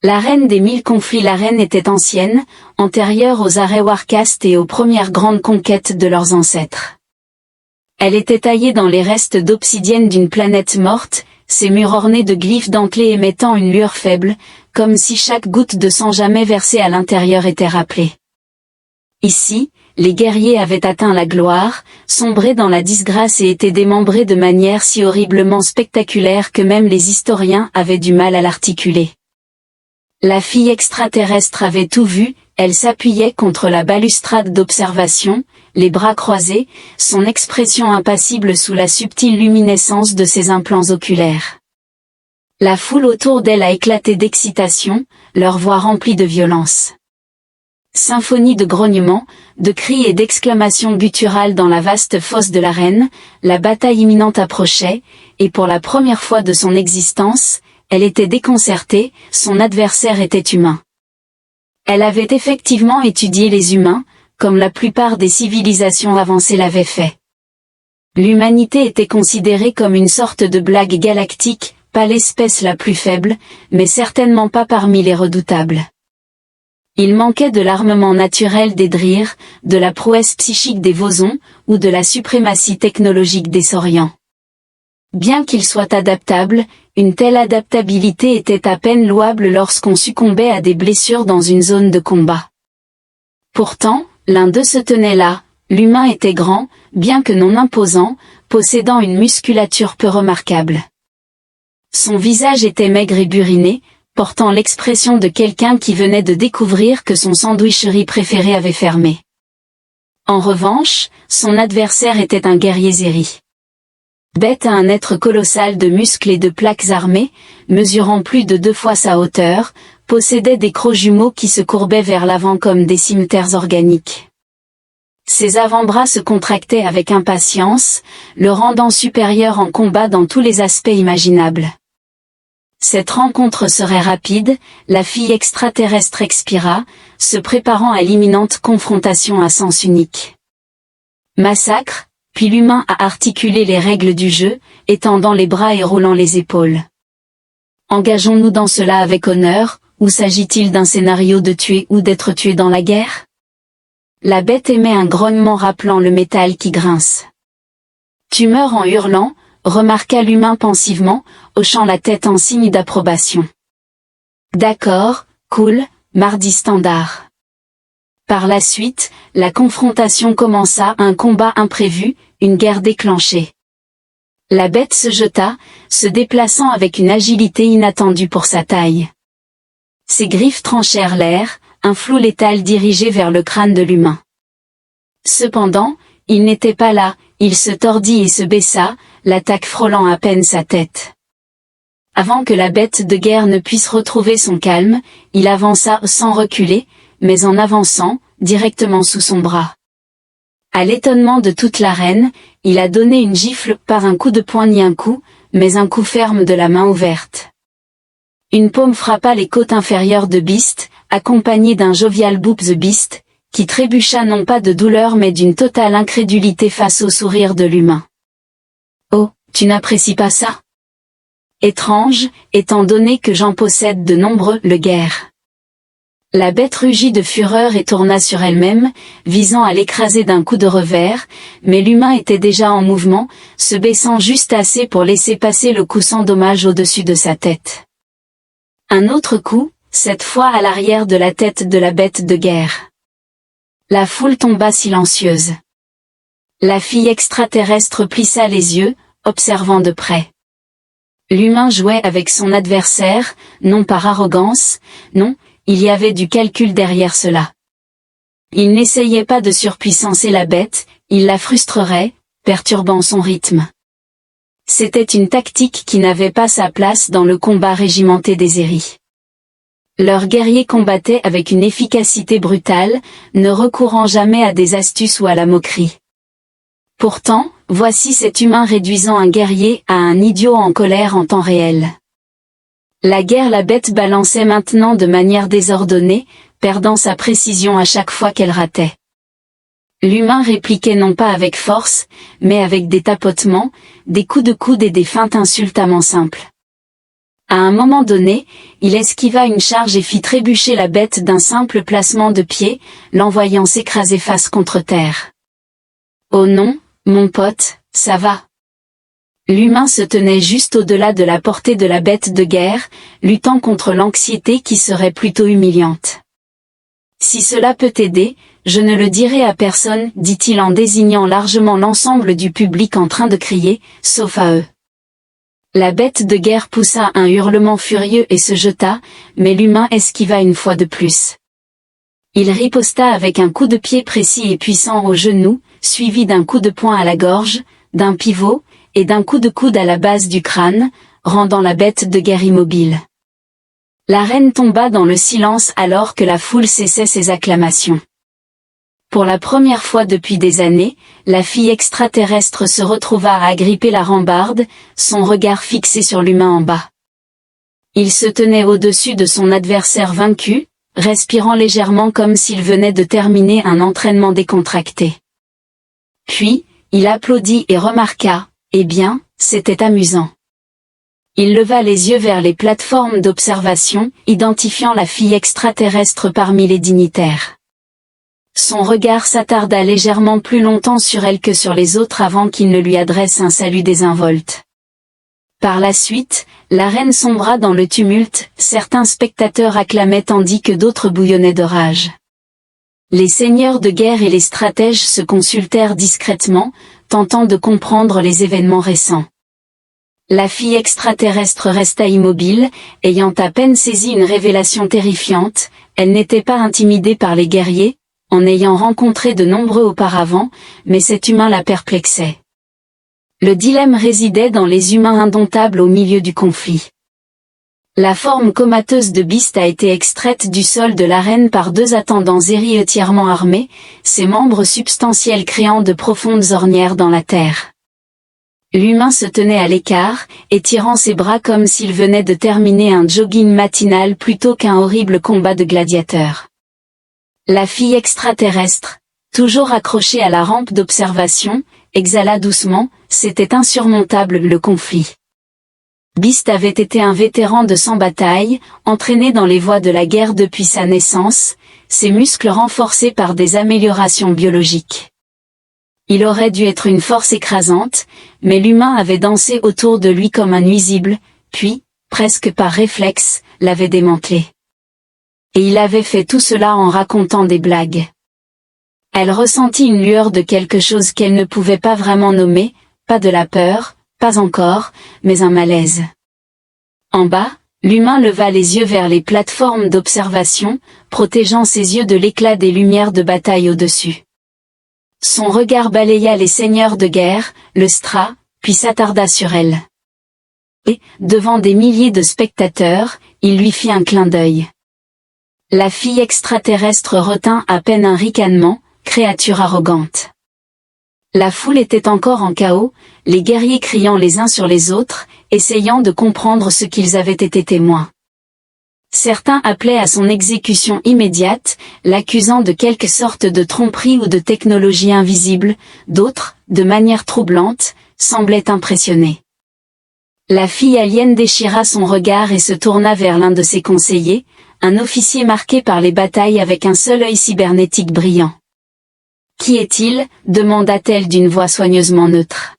L'arène des 1000 conflits. L'arène était ancienne, antérieure aux Arewarcast et aux premières grandes conquêtes de leurs ancêtres. Elle était taillée dans les restes d'obsidienne d'une planète morte, ses murs ornés de glyphes dentelés émettant une lueur faible, comme si chaque goutte de sang jamais versée à l'intérieur était rappelée. Ici, les guerriers avaient atteint la gloire, sombré dans la disgrâce et étaient démembrés de manière si horriblement spectaculaire que même les historiens avaient du mal à l'articuler. La fille extraterrestre avait tout vu, elle s'appuyait contre la balustrade d'observation, les bras croisés, son expression impassible sous la subtile luminescence de ses implants oculaires. La foule autour d'elle a éclaté d'excitation, leur voix remplie de violence. Symphonie de grognements, de cris et d'exclamations gutturales dans la vaste fosse de l'arène, la bataille imminente approchait, et pour la première fois de son existence, elle était déconcertée, son adversaire était humain. Elle avait effectivement étudié les humains, comme la plupart des civilisations avancées l'avaient fait. L'humanité était considérée comme une sorte de blague galactique, pas l'espèce la plus faible, mais certainement pas parmi les redoutables. Il manquait de l'armement naturel des Dryrs, de la prouesse psychique des Vosons, ou de la suprématie technologique des Saurians. Bien qu'ils soient adaptables, une telle adaptabilité était à peine louable lorsqu'on succombait à des blessures dans une zone de combat. Pourtant, l'un d'eux se tenait là, l'humain était grand, bien que non imposant, possédant une musculature peu remarquable. Son visage était maigre et buriné, portant l'expression de quelqu'un qui venait de découvrir que son sandwicherie préférée avait fermé. En revanche, son adversaire était un guerrier Zeri. Bête à un être colossal de muscles et de plaques armées, mesurant plus de 2 fois sa hauteur, possédait des crocs jumeaux qui se courbaient vers l'avant comme des cimeterres organiques. Ses avant-bras se contractaient avec impatience, le rendant supérieur en combat dans tous les aspects imaginables. Cette rencontre serait rapide, la fille extraterrestre expira, se préparant à l'imminente confrontation à sens unique. Massacre, puis l'humain a articulé les règles du jeu, étendant les bras et roulant les épaules. Engageons-nous dans cela avec honneur, ou s'agit-il d'un scénario de tuer ou d'être tué dans la guerre? La bête émet un grognement rappelant le métal qui grince. Tu meurs en hurlant, remarqua l'humain pensivement, hochant la tête en signe d'approbation. D'accord, cool, mardi standard. Par la suite, la confrontation commença, un combat imprévu, une guerre déclenchée. La bête se jeta, se déplaçant avec une agilité inattendue pour sa taille. Ses griffes tranchèrent l'air, un flot létal dirigé vers le crâne de l'humain. Cependant, il n'était pas là, il se tordit et se baissa, l'attaque frôlant à peine sa tête. Avant que la bête de guerre ne puisse retrouver son calme, il avança sans reculer, mais en avançant, directement sous son bras. À l'étonnement de toute l'arène, il a donné une gifle, par un coup de poing ni un coup, mais un coup ferme de la main ouverte. Une paume frappa les côtes inférieures de Beast, accompagnée d'un jovial Boop the Beast, qui trébucha non pas de douleur mais d'une totale incrédulité face au sourire de l'humain. Oh, tu n'apprécies pas ça? Étrange, étant donné que j'en possède de nombreux, le guerre. La bête rugit de fureur et tourna sur elle-même, visant à l'écraser d'un coup de revers, mais l'humain était déjà en mouvement, se baissant juste assez pour laisser passer le coup sans dommage au-dessus de sa tête. Un autre coup, cette fois à l'arrière de la tête de la bête de guerre. La foule tomba silencieuse. La fille extraterrestre plissa les yeux, observant de près. L'humain jouait avec son adversaire, non par arrogance, non, il y avait du calcul derrière cela. Il n'essayait pas de surpuissancer la bête, il la frustrerait, perturbant son rythme. C'était une tactique qui n'avait pas sa place dans le combat régimenté des Zeri. Leurs guerriers combattaient avec une efficacité brutale, ne recourant jamais à des astuces ou à la moquerie. Pourtant, voici cet humain réduisant un guerrier à un idiot en colère en temps réel. La guerre, la bête balançait maintenant de manière désordonnée, perdant sa précision à chaque fois qu'elle ratait. L'humain répliquait non pas avec force, mais avec des tapotements, des coups de coude et des feintes insultamment simples. À un moment donné, il esquiva une charge et fit trébucher la bête d'un simple placement de pied, l'envoyant s'écraser face contre terre. Oh non, mon pote, ça va. L'humain se tenait juste au-delà de la portée de la bête de guerre, luttant contre l'anxiété qui serait plutôt humiliante. Si cela peut t'aider, je ne le dirai à personne, dit-il en désignant largement l'ensemble du public en train de crier, sauf à eux. La bête de guerre poussa un hurlement furieux et se jeta, mais l'humain esquiva une fois de plus. Il riposta avec un coup de pied précis et puissant au genou, suivi d'un coup de poing à la gorge, d'un pivot, et d'un coup de coude à la base du crâne, rendant la bête de guerre immobile. L'arène tomba dans le silence alors que la foule cessait ses acclamations. Pour la première fois depuis des années, la fille extraterrestre se retrouva à agripper la rambarde, son regard fixé sur l'humain en bas. Il se tenait au-dessus de son adversaire vaincu, respirant légèrement comme s'il venait de terminer un entraînement décontracté. Puis, il applaudit et remarqua, « Eh bien, c'était amusant. » Il leva les yeux vers les plateformes d'observation, identifiant la fille extraterrestre parmi les dignitaires. Son regard s'attarda légèrement plus longtemps sur elle que sur les autres avant qu'il ne lui adresse un salut désinvolte. Par la suite, l'arène sombra dans le tumulte, certains spectateurs acclamaient tandis que d'autres bouillonnaient de rage. Les seigneurs de guerre et les stratèges se consultèrent discrètement, tentant de comprendre les événements récents. La fille extraterrestre resta immobile, ayant à peine saisi une révélation terrifiante, elle n'était pas intimidée par les guerriers, en ayant rencontré de nombreux auparavant, mais cet humain la perplexait. Le dilemme résidait dans les humains indomptables au milieu du conflit. La forme comateuse de Beast a été extraite du sol de l'arène par deux attendants entièrement armés, ses membres substantiels créant de profondes ornières dans la terre. L'humain se tenait à l'écart, étirant ses bras comme s'il venait de terminer un jogging matinal plutôt qu'un horrible combat de gladiateurs. La fille extraterrestre, toujours accrochée à la rampe d'observation, exhala doucement, c'était insurmontable le conflit. Beast avait été un vétéran de 100 batailles, entraîné dans les voies de la guerre depuis sa naissance, ses muscles renforcés par des améliorations biologiques. Il aurait dû être une force écrasante, mais l'humain avait dansé autour de lui comme un nuisible, puis, presque par réflexe, l'avait démantelé. Et il avait fait tout cela en racontant des blagues. Elle ressentit une lueur de quelque chose qu'elle ne pouvait pas vraiment nommer, pas de la peur, pas encore, mais un malaise. En bas, l'humain leva les yeux vers les plateformes d'observation, protégeant ses yeux de l'éclat des lumières de bataille au-dessus. Son regard balaya les seigneurs de guerre, le Stra, puis s'attarda sur elle. Et, devant des milliers de spectateurs, il lui fit un clin d'œil. La fille extraterrestre retint à peine un ricanement, créature arrogante. La foule était encore en chaos, les guerriers criant les uns sur les autres, essayant de comprendre ce qu'ils avaient été témoins. Certains appelaient à son exécution immédiate, l'accusant de quelque sorte de tromperie ou de technologie invisible, d'autres, de manière troublante, semblaient impressionnés. La fille alien déchira son regard et se tourna vers l'un de ses conseillers, un officier marqué par les batailles avec un seul œil cybernétique brillant. « Qui est-il » demanda-t-elle d'une voix soigneusement neutre.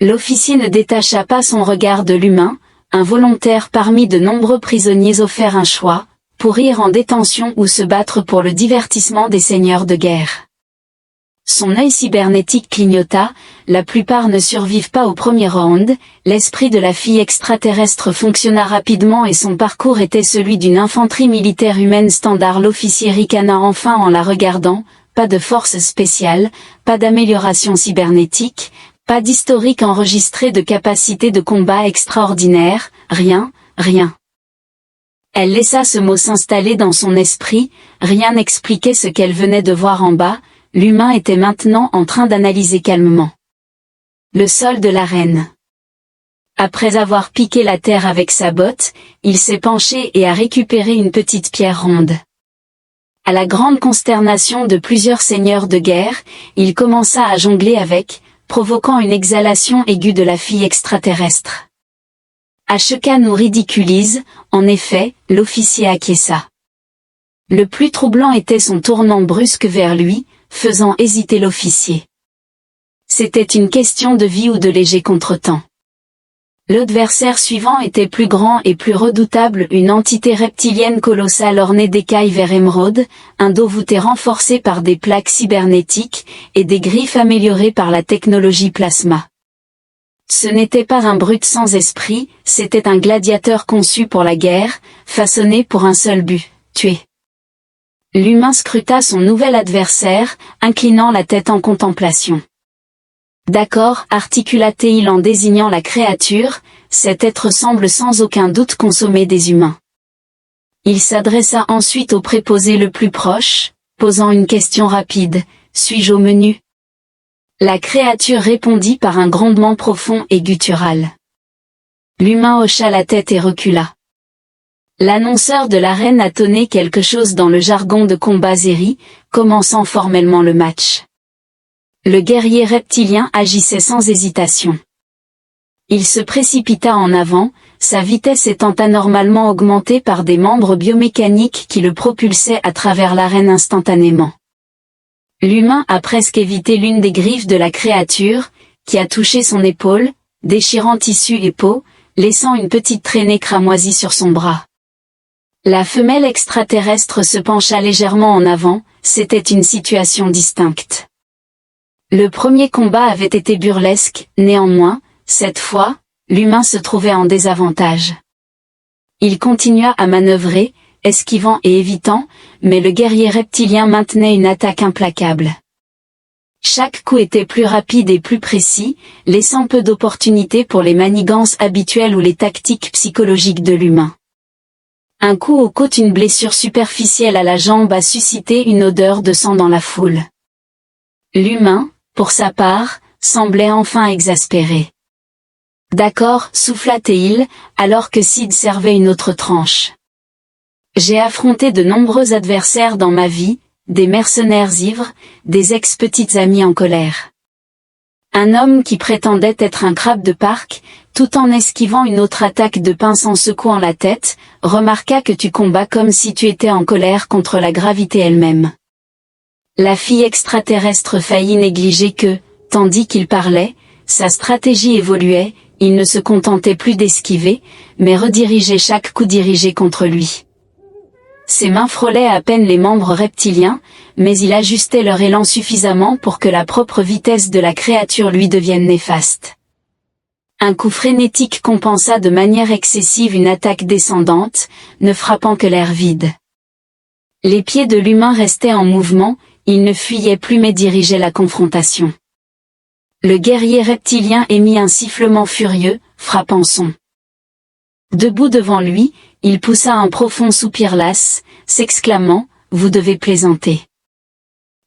L'officier ne détacha pas son regard de l'humain, un volontaire parmi de nombreux prisonniers offert un choix, pourrir en détention ou se battre pour le divertissement des seigneurs de guerre. Son œil cybernétique clignota, la plupart ne survivent pas au premier round, l'esprit de la fille extraterrestre fonctionna rapidement et son parcours était celui d'une infanterie militaire humaine standard. L'officier ricana enfin en la regardant, pas de force spéciale, pas d'amélioration cybernétique, pas d'historique enregistré de capacité de combat extraordinaire, rien, rien. Elle laissa ce mot s'installer dans son esprit, rien n'expliquait ce qu'elle venait de voir en bas, l'humain était maintenant en train d'analyser calmement le sol de l'arène. Après avoir piqué la terre avec sa botte, il s'est penché et a récupéré une petite pierre ronde. À la grande consternation de plusieurs seigneurs de guerre, il commença à jongler avec, provoquant une exhalation aiguë de la fille extraterrestre. Ashka nous ridiculise, en effet, l'officier acquiesça. Le plus troublant était son tournant brusque vers lui, faisant hésiter l'officier. C'était une question de vie ou de léger contretemps. L'adversaire suivant était plus grand et plus redoutable, une entité reptilienne colossale ornée d'écailles vert émeraude, un dos voûté renforcé par des plaques cybernétiques, et des griffes améliorées par la technologie plasma. Ce n'était pas un brute sans esprit, c'était un gladiateur conçu pour la guerre, façonné pour un seul but, tuer. L'humain scruta son nouvel adversaire, inclinant la tête en contemplation. D'accord, articula-t-il en désignant la créature, cet être semble sans aucun doute consommer des humains. Il s'adressa ensuite au préposé le plus proche, posant une question rapide, suis-je au menu? La créature répondit par un grondement profond et guttural. L'humain hocha la tête et recula. L'annonceur de l'arène a tonné quelque chose dans le jargon de combat Zeri, commençant formellement le match. Le guerrier reptilien agissait sans hésitation. Il se précipita en avant, sa vitesse étant anormalement augmentée par des membres biomécaniques qui le propulsaient à travers l'arène instantanément. L'humain a presque évité l'une des griffes de la créature, qui a touché son épaule, déchirant tissu et peau, laissant une petite traînée cramoisie sur son bras. La femelle extraterrestre se pencha légèrement en avant, c'était une situation distincte. Le premier combat avait été burlesque, néanmoins, cette fois, l'humain se trouvait en désavantage. Il continua à manœuvrer, esquivant et évitant, mais le guerrier reptilien maintenait une attaque implacable. Chaque coup était plus rapide et plus précis, laissant peu d'opportunités pour les manigances habituelles ou les tactiques psychologiques de l'humain. Un coup aux côtes, une blessure superficielle à la jambe a suscité une odeur de sang dans la foule. L'humain, pour sa part, semblait enfin exaspéré. D'accord, souffla-t-il, alors que Sid servait une autre tranche. J'ai affronté de nombreux adversaires dans ma vie, des mercenaires ivres, des ex-petites amies en colère. Un homme qui prétendait être un crabe de parc, tout en esquivant une autre attaque de pince en secouant la tête, remarqua que tu combats comme si tu étais en colère contre la gravité elle-même. La fille extraterrestre faillit négliger que, tandis qu'il parlait, sa stratégie évoluait, il ne se contentait plus d'esquiver, mais redirigeait chaque coup dirigé contre lui. Ses mains frôlaient à peine les membres reptiliens, mais il ajustait leur élan suffisamment pour que la propre vitesse de la créature lui devienne néfaste. Un coup frénétique compensa de manière excessive une attaque descendante, ne frappant que l'air vide. Les pieds de l'humain restaient en mouvement, il ne fuyait plus mais dirigeait la confrontation. Le guerrier reptilien émit un sifflement furieux, frappant son. Debout devant lui, il poussa un profond soupir las, s'exclamant « Vous devez plaisanter ».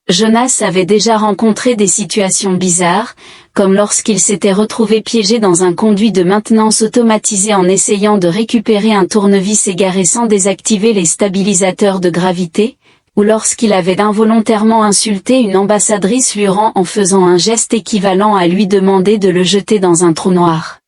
Jonas avait déjà rencontré des situations bizarres, comme lorsqu'il s'était retrouvé piégé dans un conduit de maintenance automatisé en essayant de récupérer un tournevis égaré sans désactiver les stabilisateurs de gravité, ou lorsqu'il avait involontairement insulté une ambassadrice Luran en faisant un geste équivalent à lui demander de le jeter dans un trou noir.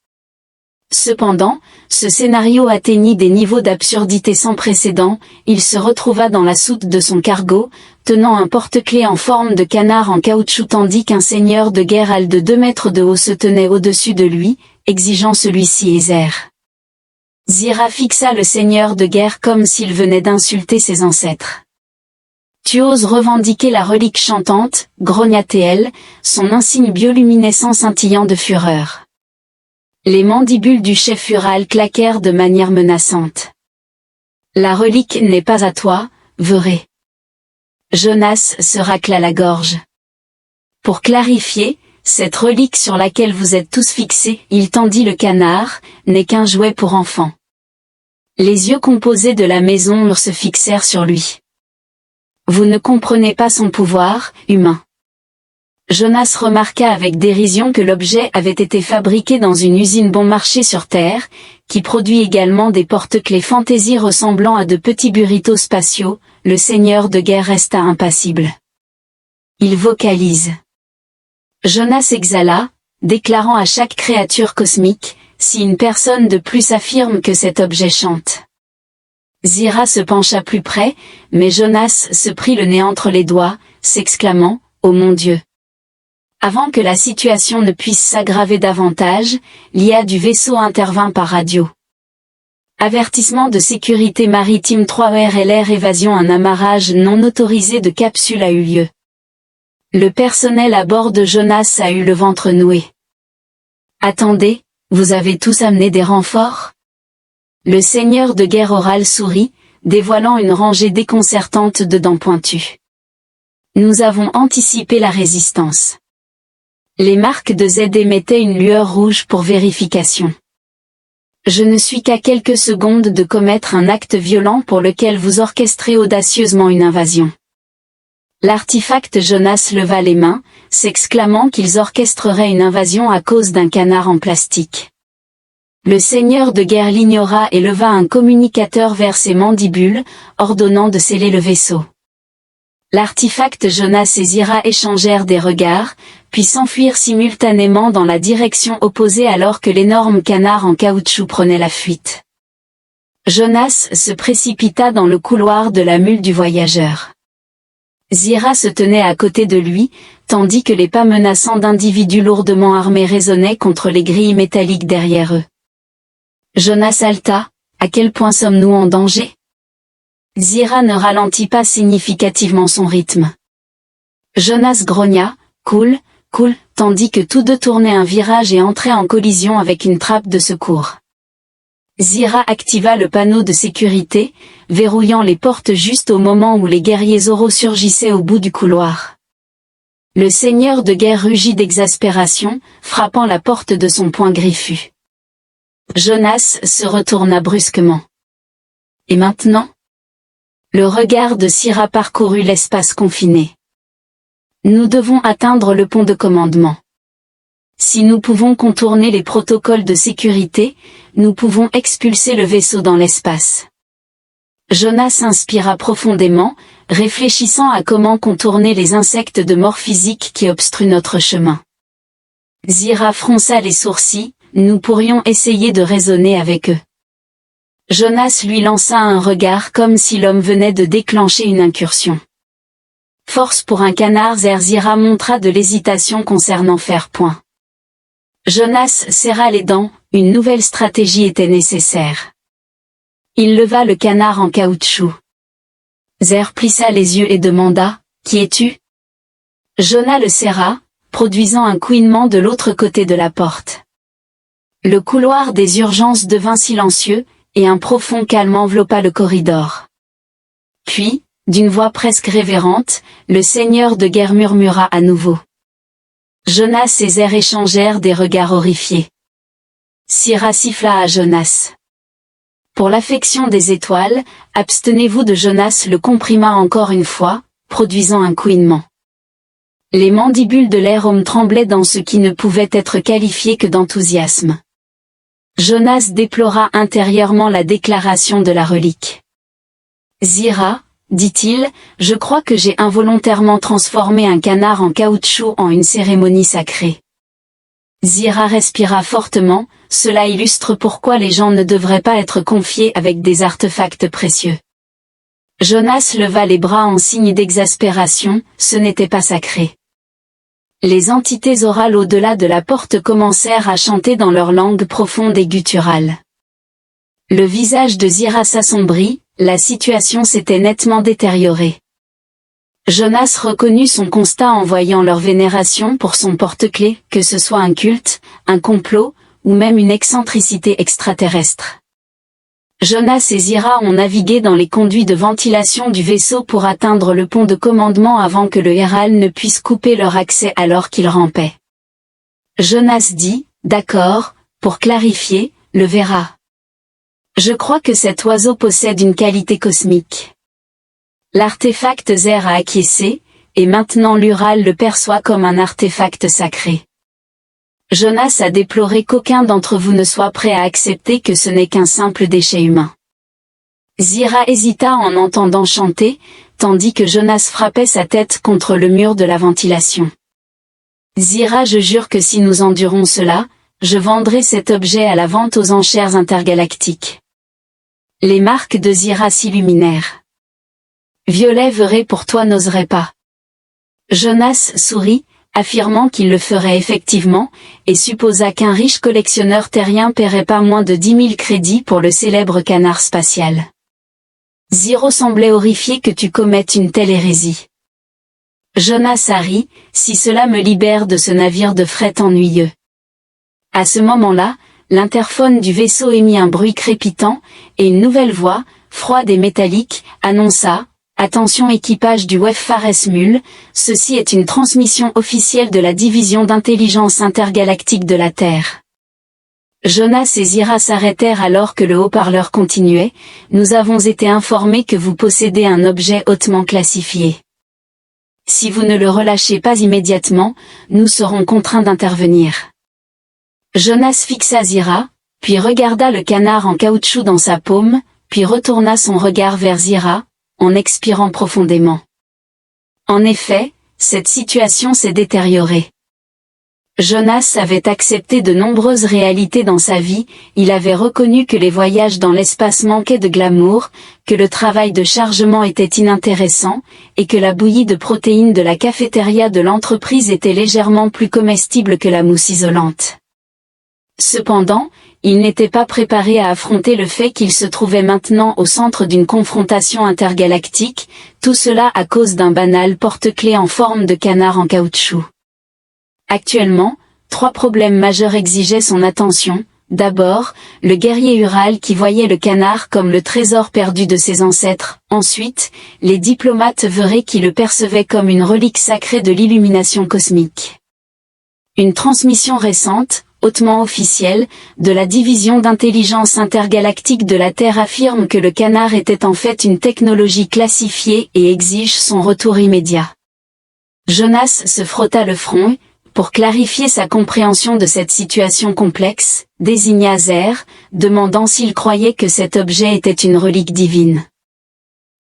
Cependant, ce scénario atteignit des niveaux d'absurdité sans précédent, il se retrouva dans la soute de son cargo, tenant un porte-clés en forme de canard en caoutchouc tandis qu'un seigneur de guerre de 2 mètres de haut se tenait au-dessus de lui, exigeant celui-ci aisère. Zira fixa le seigneur de guerre comme s'il venait d'insulter ses ancêtres. Tu oses revendiquer la relique chantante, grogna-t-elle, son insigne bioluminescent scintillant de fureur. Les mandibules du chef Ural claquèrent de manière menaçante. La relique n'est pas à toi, Veré. Jonas se racla la gorge. Pour clarifier, cette relique sur laquelle vous êtes tous fixés, il tendit le canard, n'est qu'un jouet pour enfants. Les yeux composés de la maison se fixèrent sur lui. Vous ne comprenez pas son pouvoir, humain. Jonas remarqua avec dérision que l'objet avait été fabriqué dans une usine bon marché sur Terre, qui produit également des porte-clés fantaisie ressemblant à de petits burritos spatiaux. Le seigneur de guerre resta impassible. Il vocalise. Jonas exhala, déclarant à chaque créature cosmique, si une personne de plus affirme que cet objet chante. Zira se pencha plus près, mais Jonas se prit le nez entre les doigts, s'exclamant « Oh mon Dieu !» Avant que la situation ne puisse s'aggraver davantage, l'IA du vaisseau intervint par radio. Avertissement de sécurité maritime 3RLR évasion. Un amarrage non autorisé de capsule a eu lieu. Le personnel à bord de Jonas a eu le ventre noué. Attendez, vous avez tous amené des renforts? Le seigneur de guerre oral sourit, dévoilant une rangée déconcertante de dents pointues. Nous avons anticipé la résistance. Les marques de Z émettaient une lueur rouge pour vérification. Je ne suis qu'à quelques secondes de commettre un acte violent pour lequel vous orchestrez audacieusement une invasion. L'artefact Jonas leva les mains, s'exclamant qu'ils orchestreraient une invasion à cause d'un canard en plastique. Le seigneur de guerre l'ignora et leva un communicateur vers ses mandibules, ordonnant de sceller le vaisseau. L'artefact Jonas et Zira échangèrent des regards, puis s'enfuirent simultanément dans la direction opposée alors que l'énorme canard en caoutchouc prenait la fuite. Jonas se précipita dans le couloir de la mule du voyageur. Zira se tenait à côté de lui, tandis que les pas menaçants d'individus lourdement armés résonnaient contre les grilles métalliques derrière eux. Jonas halta, à quel point sommes-nous en danger? Zira ne ralentit pas significativement son rythme. Jonas grogna, cool, tandis que tous deux tournaient un virage et entraient en collision avec une trappe de secours. Zira activa le panneau de sécurité, verrouillant les portes juste au moment où les guerriers oraux surgissaient au bout du couloir. Le seigneur de guerre rugit d'exaspération, frappant la porte de son poing griffu. Jonas se retourna brusquement. Et maintenant? Le regard de Zira parcourut l'espace confiné. Nous devons atteindre le pont de commandement. Si nous pouvons contourner les protocoles de sécurité, nous pouvons expulser le vaisseau dans l'espace. Jonas inspira profondément, réfléchissant à comment contourner les insectes de mort physique qui obstruent notre chemin. Zira fronça les sourcils, nous pourrions essayer de raisonner avec eux. Jonas lui lança un regard comme si l'homme venait de déclencher une incursion. Force pour un canard. Zira montra de l'hésitation concernant faire point. Jonas serra les dents, une nouvelle stratégie était nécessaire. Il leva le canard en caoutchouc. Zer plissa les yeux et demanda, « Qui es-tu » Jonas le serra, produisant un couinement de l'autre côté de la porte. Le couloir des urgences devint silencieux, et un profond calme enveloppa le corridor. Puis, d'une voix presque révérente, le seigneur de guerre murmura à nouveau. Jonas et Zer échangèrent des regards horrifiés. Zira siffla à Jonas. Pour l'affection des étoiles, abstenez-vous de. Jonas le comprima encore une fois, produisant un couinement. Les mandibules de l'homme tremblaient dans ce qui ne pouvait être qualifié que d'enthousiasme. Jonas déplora intérieurement la déclaration de la relique. Zira, dit-il, je crois que j'ai involontairement transformé un canard en caoutchouc en une cérémonie sacrée. Zira respira fortement, cela illustre pourquoi les gens ne devraient pas être confiés avec des artefacts précieux. Jonas leva les bras en signe d'exaspération, ce n'était pas sacré. Les entités orales au-delà de la porte commencèrent à chanter dans leur langue profonde et gutturale. Le visage de Zira s'assombrit, la situation s'était nettement détériorée. Jonas reconnut son constat en voyant leur vénération pour son porte-clés, que ce soit un culte, un complot, ou même une excentricité extraterrestre. Jonas et Zira ont navigué dans les conduits de ventilation du vaisseau pour atteindre le pont de commandement avant que le Herald ne puisse couper leur accès alors qu'ils rampaient. Jonas dit, d'accord, pour clarifier, le verra. Je crois que cet oiseau possède une qualité cosmique. L'artefact Zer a acquiescé, et maintenant l'Ural le perçoit comme un artefact sacré. Jonas a déploré qu'aucun d'entre vous ne soit prêt à accepter que ce n'est qu'un simple déchet humain. Zira hésita en entendant chanter, tandis que Jonas frappait sa tête contre le mur de la ventilation. Zira, je jure que si nous endurons cela, je vendrai cet objet à la vente aux enchères intergalactiques. Les marques de Zira s'illuminèrent. Violet verrait pour toi n'oserait pas. Jonas sourit, affirmant qu'il le ferait effectivement, et supposa qu'un riche collectionneur terrien paierait pas moins de 10 000 crédits pour le célèbre canard spatial. Ziro semblait horrifié que tu commettes une telle hérésie. Jonas a ri, si cela me libère de ce navire de fret ennuyeux. À ce moment-là, l'interphone du vaisseau émit un bruit crépitant, et une nouvelle voix, froide et métallique, annonça: Attention équipage du Weffares Mul, ceci est une transmission officielle de la division d'intelligence intergalactique de la Terre. Jonas et Zira s'arrêtèrent alors que le haut-parleur continuait: Nous avons été informés que vous possédez un objet hautement classifié. Si vous ne le relâchez pas immédiatement, nous serons contraints d'intervenir. Jonas fixa Zira, puis regarda le canard en caoutchouc dans sa paume, puis retourna son regard vers Zira, en expirant profondément. En effet, cette situation s'est détériorée. Jonas avait accepté de nombreuses réalités dans sa vie, il avait reconnu que les voyages dans l'espace manquaient de glamour, que le travail de chargement était inintéressant, et que la bouillie de protéines de la cafétéria de l'entreprise était légèrement plus comestible que la mousse isolante. Cependant, il n'était pas préparé à affronter le fait qu'il se trouvait maintenant au centre d'une confrontation intergalactique, tout cela à cause d'un banal porte-clés en forme de canard en caoutchouc. Actuellement, 3 problèmes majeurs exigeaient son attention. D'abord, le guerrier Ural qui voyait le canard comme le trésor perdu de ses ancêtres. Ensuite, les diplomates verraient qui le percevaient comme une relique sacrée de l'illumination cosmique. Une transmission récente, hautement officielle, de la division d'intelligence intergalactique de la Terre affirme que le canard était en fait une technologie classifiée et exige son retour immédiat. Jonas se frotta le front, pour clarifier sa compréhension de cette situation complexe, désigna Zer, demandant s'il croyait que cet objet était une relique divine.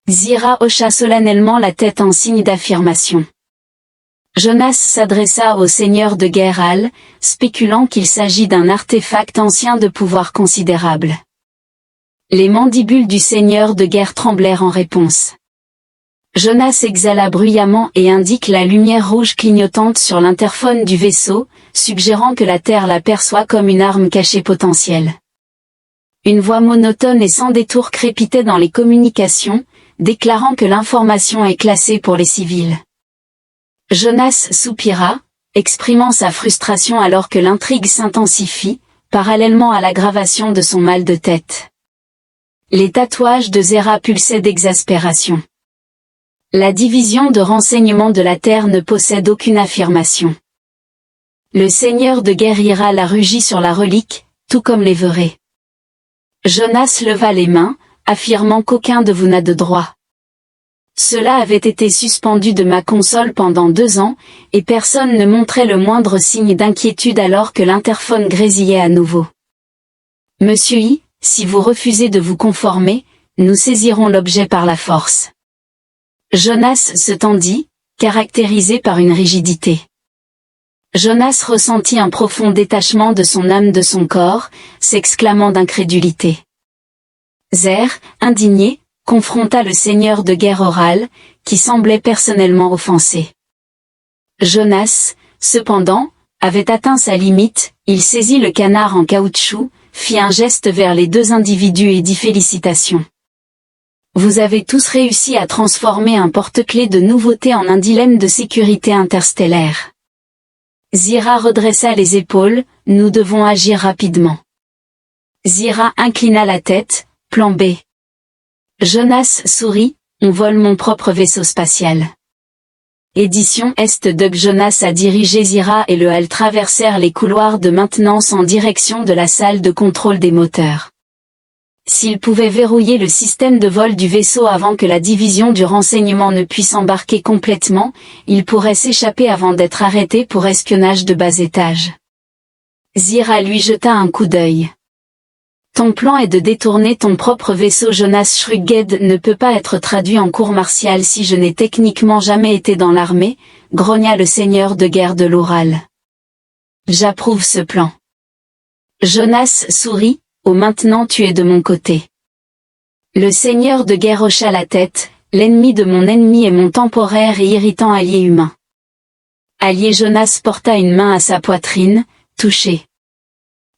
Zira hocha solennellement la tête en signe d'affirmation. Jonas s'adressa au seigneur de guerre Al, spéculant qu'il s'agit d'un artefact ancien de pouvoir considérable. Les mandibules du seigneur de guerre tremblèrent en réponse. Jonas exhala bruyamment et indique la lumière rouge clignotante sur l'interphone du vaisseau, suggérant que la Terre l'aperçoit comme une arme cachée potentielle. Une voix monotone et sans détour crépitait dans les communications, déclarant que l'information est classée pour les civils. Jonas soupira, exprimant sa frustration alors que l'intrigue s'intensifie, parallèlement à l'aggravation de son mal de tête. Les tatouages de Zera pulsaient d'exaspération. La division de renseignement de la Terre ne possède aucune affirmation. Le seigneur de guerre Iral a rugi sur la relique, tout comme les verets. Jonas leva les mains, affirmant qu'aucun de vous n'a de droit. Cela avait été suspendu de ma console pendant 2 ans, et personne ne montrait le moindre signe d'inquiétude alors que l'interphone grésillait à nouveau. Monsieur I, si vous refusez de vous conformer, nous saisirons l'objet par la force. Jonas se tendit, caractérisé par une rigidité. Jonas ressentit un profond détachement de son âme de son corps, s'exclamant d'incrédulité. Zer, indigné, confronta le seigneur de guerre Oral, qui semblait personnellement offensé. Jonas, cependant, avait atteint sa limite, il saisit le canard en caoutchouc, fit un geste vers les 2 individus et dit félicitations. Vous avez tous réussi à transformer un porte-clés de nouveauté en un dilemme de sécurité interstellaire. Zira redressa les épaules, nous devons agir rapidement. Zira inclina la tête, plan B. Jonas sourit, on vole mon propre vaisseau spatial. Édition Est Doug. Jonas a dirigé Zira et le HAL traversèrent les couloirs de maintenance en direction de la salle de contrôle des moteurs. S'ils pouvaient verrouiller le système de vol du vaisseau avant que la division du renseignement ne puisse embarquer complètement, ils pourraient s'échapper avant d'être arrêtés pour espionnage de bas étage. Zira lui jeta un coup d'œil. Ton plan est de détourner ton propre vaisseau. Jonas Shrugged ne peut pas être traduit en cours martial si je n'ai techniquement jamais été dans l'armée, grogna le seigneur de guerre de l'Oral. J'approuve ce plan. Jonas sourit, « Oh maintenant tu es de mon côté. » Le seigneur de guerre hocha la tête, « L'ennemi de mon ennemi est mon temporaire et irritant allié humain. » Allié Jonas porta une main à sa poitrine, touché.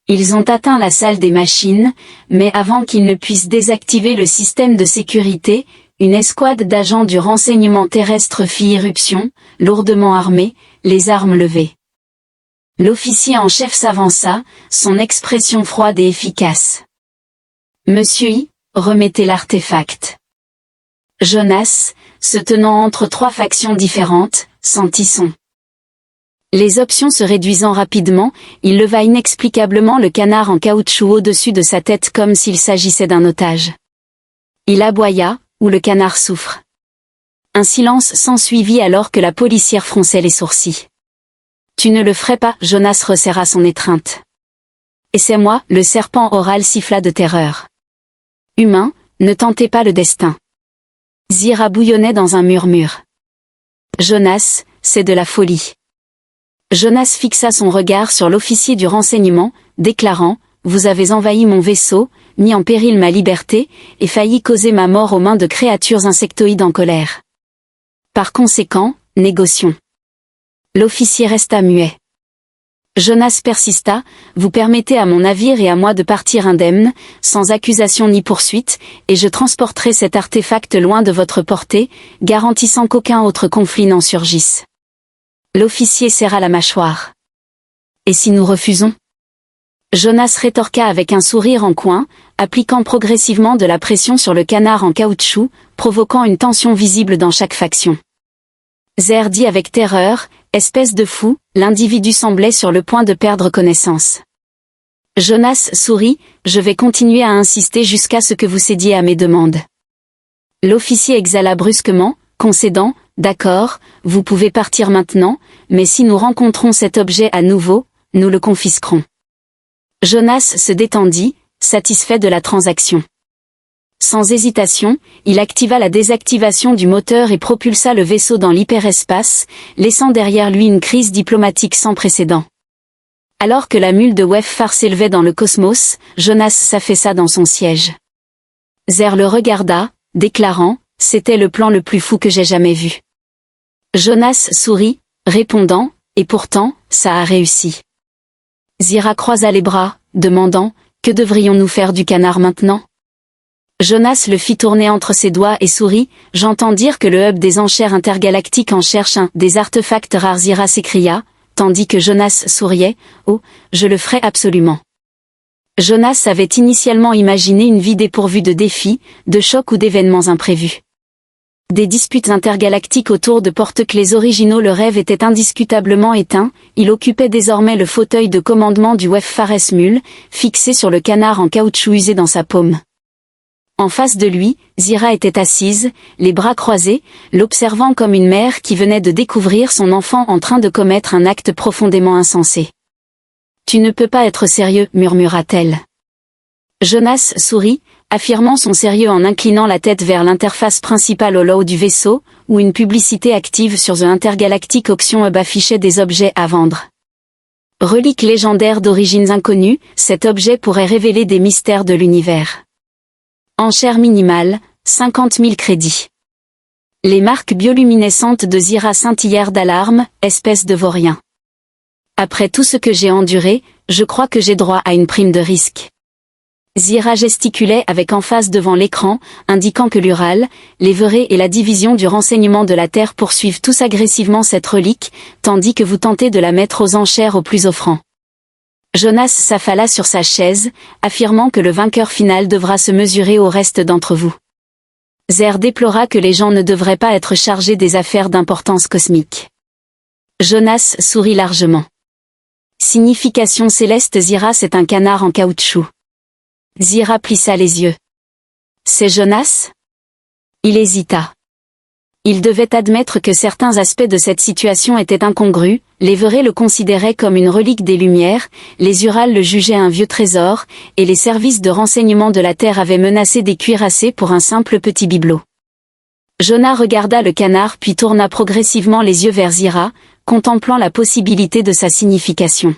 Ils ont atteint la salle des machines, mais avant qu'ils ne puissent désactiver le système de sécurité, une escouade d'agents du renseignement terrestre fit irruption, lourdement armés, les armes levées. L'officier en chef s'avança, son expression froide et efficace. « Monsieur I, remettez l'artefact. » Jonas, se tenant entre trois factions différentes, sentit les options se réduisant rapidement, il leva inexplicablement le canard en caoutchouc au-dessus de sa tête comme s'il s'agissait d'un otage. Il aboya, ou le canard souffre. Un silence s'ensuivit alors que la policière fronçait les sourcils. « Tu ne le ferais pas » Jonas resserra son étreinte. « Et c'est moi » le serpent oral siffla de terreur. « Humain, ne tentez pas le destin. » Zira bouillonnait dans un murmure. « Jonas, c'est de la folie. » Jonas fixa son regard sur l'officier du renseignement, déclarant « Vous avez envahi mon vaisseau, mis en péril ma liberté, et failli causer ma mort aux mains de créatures insectoïdes en colère. Par conséquent, négocions. » L'officier resta muet. Jonas persista « Vous permettez à mon navire et à moi de partir indemnes, sans accusation ni poursuite, et je transporterai cet artefact loin de votre portée, garantissant qu'aucun autre conflit n'en surgisse. » L'officier serra la mâchoire. « Et si nous refusons ?» Jonas rétorqua avec un sourire en coin, appliquant progressivement de la pression sur le canard en caoutchouc, provoquant une tension visible dans chaque faction. Zer dit avec terreur, « Espèce de fou », l'individu semblait sur le point de perdre connaissance. Jonas sourit, « Je vais continuer à insister jusqu'à ce que vous cédiez à mes demandes. » L'officier exhala brusquement, concédant, « D'accord, vous pouvez partir maintenant, mais si nous rencontrons cet objet à nouveau, nous le confisquerons. » Jonas se détendit, satisfait de la transaction. Sans hésitation, il activa la désactivation du moteur et propulsa le vaisseau dans l'hyperespace, laissant derrière lui une crise diplomatique sans précédent. Alors que la mule de Wefar s'élevait dans le cosmos, Jonas s'affaissa dans son siège. Zer le regarda, déclarant « C'était le plan le plus fou que j'ai jamais vu. » Jonas sourit, répondant « Et pourtant, ça a réussi. » Zira croisa les bras, demandant « Que devrions-nous faire du canard maintenant ?» Jonas le fit tourner entre ses doigts et sourit « J'entends dire que le hub des enchères intergalactiques en cherche un des artefacts rares. » Zira s'écria, tandis que Jonas souriait « Oh, je le ferai absolument. » Jonas avait initialement imaginé une vie dépourvue de défis, de chocs ou d'événements imprévus. Des disputes intergalactiques autour de porte-clés originaux. Le rêve était indiscutablement éteint, il occupait désormais le fauteuil de commandement du Wefar Mule, fixé sur le canard en caoutchouc usé dans sa paume. En face de lui, Zira était assise, les bras croisés, l'observant comme une mère qui venait de découvrir son enfant en train de commettre un acte profondément insensé. « Tu ne peux pas être sérieux » murmura-t-elle. Jonas sourit, affirmant son sérieux en inclinant la tête vers l'interface principale holo du vaisseau, où une publicité active sur The Intergalactic Auction Hub affichait des objets à vendre. Relique légendaire d'origines inconnues, cet objet pourrait révéler des mystères de l'univers. Enchère minimale, 50 000 crédits. Les marques bioluminescentes de Zira scintillèrent d'alarme, espèce de vaurien. Après tout ce que j'ai enduré, je crois que j'ai droit à une prime de risque. Zira gesticulait avec emphase devant l'écran, indiquant que l'Ural, l'Everest et la division du renseignement de la Terre poursuivent tous agressivement cette relique, tandis que vous tentez de la mettre aux enchères au plus offrant. Jonas s'affala sur sa chaise, affirmant que le vainqueur final devra se mesurer au reste d'entre vous. Zer déplora que les gens ne devraient pas être chargés des affaires d'importance cosmique. Jonas sourit largement. Signification céleste. Zira, c'est un canard en caoutchouc. Zira plissa les yeux. C'est Jonas ? Il hésita. Il devait admettre que certains aspects de cette situation étaient incongrus, l'Everest le considérait comme une relique des Lumières, les Ural le jugeaient un vieux trésor, et les services de renseignement de la Terre avaient menacé des cuirassés pour un simple petit bibelot. Jonas regarda le canard puis tourna progressivement les yeux vers Zira, contemplant la possibilité de sa signification.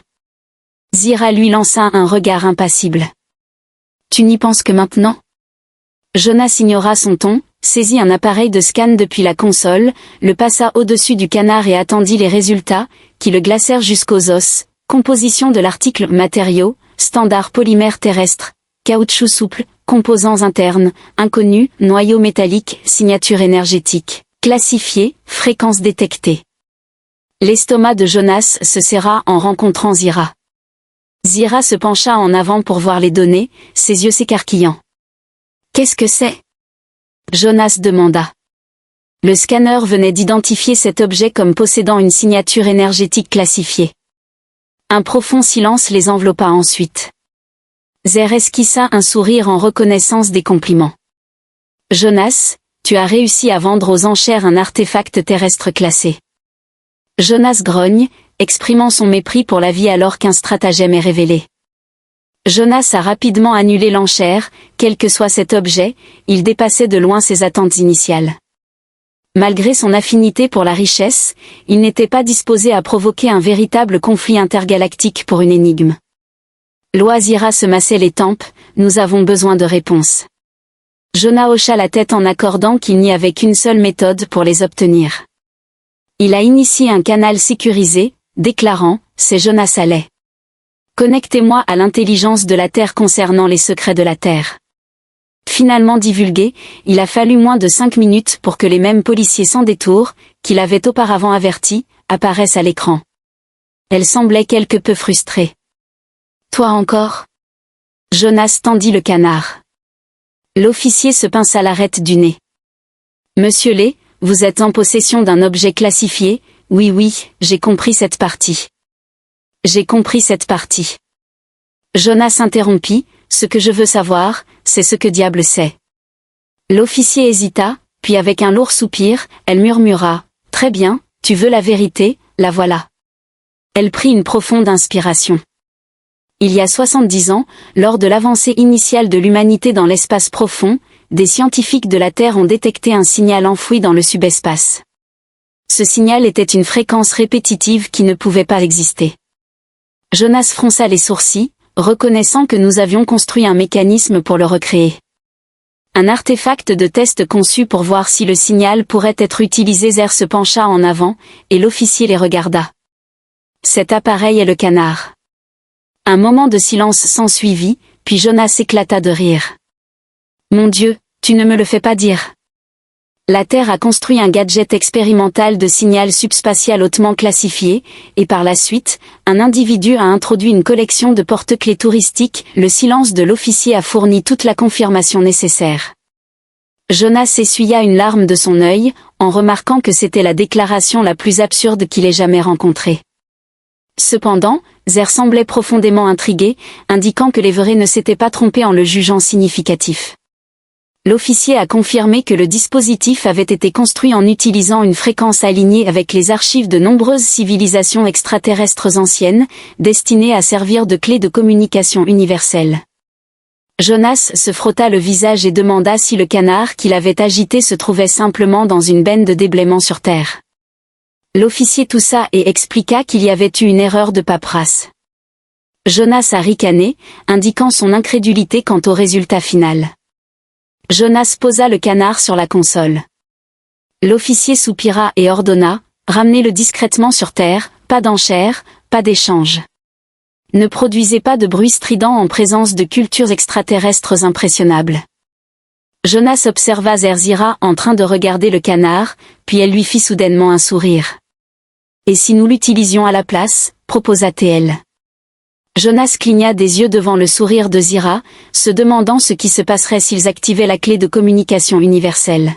Zira lui lança un regard impassible. Tu n'y penses que maintenant? Jonas ignora son ton, saisit un appareil de scan depuis la console, le passa au-dessus du canard et attendit les résultats, qui le glacèrent jusqu'aux os. Composition de l'article: matériaux, standard polymère terrestre, caoutchouc souple, composants internes, inconnus, noyau métallique, signature énergétique, classifié, fréquence détectée. L'estomac de Jonas se serra en rencontrant Zira. Zira se pencha en avant pour voir les données, ses yeux s'écarquillant. Qu'est-ce que c'est? Jonas demanda. Le scanner venait d'identifier cet objet comme possédant une signature énergétique classifiée. Un profond silence les enveloppa ensuite. Zer esquissa un sourire en reconnaissance des compliments. Jonas, tu as réussi à vendre aux enchères un artefact terrestre classé. Jonas grogne, exprimant son mépris pour la vie alors qu'un stratagème est révélé. Jonas a rapidement annulé l'enchère, quel que soit cet objet, il dépassait de loin ses attentes initiales. Malgré son affinité pour la richesse, il n'était pas disposé à provoquer un véritable conflit intergalactique pour une énigme. Zira se massait les tempes, nous avons besoin de réponses. Jonas hocha la tête en accordant qu'il n'y avait qu'une seule méthode pour les obtenir. Il a initié un canal sécurisé, déclarant « C'est Jonas Halley. Connectez-moi à l'intelligence de la Terre concernant les secrets de la Terre. » Finalement divulgué, il a fallu moins de 5 minutes pour que les mêmes policiers sans détour, qu'il avait auparavant avertis, apparaissent à l'écran. Elle semblait quelque peu frustrée. « Toi encore ?» Jonas tendit le canard. L'officier se pinça l'arête du nez. « Monsieur Lay, vous êtes en possession d'un objet classifié, oui, j'ai compris cette partie. J'ai compris cette partie. » Jonas interrompit, « Ce que je veux savoir, c'est ce que diable c'est. » L'officier hésita, puis avec un lourd soupir, elle murmura, « Très bien, tu veux la vérité, la voilà. » Elle prit une profonde inspiration. Il y a 70 ans, lors de l'avancée initiale de l'humanité dans l'espace profond, des scientifiques de la Terre ont détecté un signal enfoui dans le subespace. Ce signal était une fréquence répétitive qui ne pouvait pas exister. Jonas fronça les sourcils, reconnaissant que nous avions construit un mécanisme pour le recréer. Un artefact de test conçu pour voir si le signal pourrait être utilisé. Zer se pencha en avant, et l'officier les regarda. Cet appareil est le canard. Un moment de silence s'ensuivit, puis Jonas éclata de rire. Mon Dieu, tu ne me le fais pas dire. La Terre a construit un gadget expérimental de signal subspatial hautement classifié, et par la suite, un individu a introduit une collection de porte-clés touristiques. Le silence de l'officier a fourni toute la confirmation nécessaire. Jonas essuya une larme de son œil, en remarquant que c'était la déclaration la plus absurde qu'il ait jamais rencontrée. Cependant, Zer semblait profondément intrigué, indiquant que l'Everett ne s'était pas trompé en le jugeant significatif. L'officier a confirmé que le dispositif avait été construit en utilisant une fréquence alignée avec les archives de nombreuses civilisations extraterrestres anciennes, destinées à servir de clé de communication universelle. Jonas se frotta le visage et demanda si le canard qu'il avait agité se trouvait simplement dans une benne de déblaiement sur Terre. L'officier toussa et expliqua qu'il y avait eu une erreur de paperasse. Jonas a ricané, indiquant son incrédulité quant au résultat final. Jonas posa le canard sur la console. L'officier soupira et ordonna, « Ramenez-le discrètement sur Terre, pas d'enchères, pas d'échange. Ne produisez pas de bruit strident en présence de cultures extraterrestres impressionnables. » Jonas observa Zira en train de regarder le canard, puis elle lui fit soudainement un sourire. « Et si nous l'utilisions à la place ?» proposa-t-elle. Jonas cligna des yeux devant le sourire de Zira, se demandant ce qui se passerait s'ils activaient la clé de communication universelle.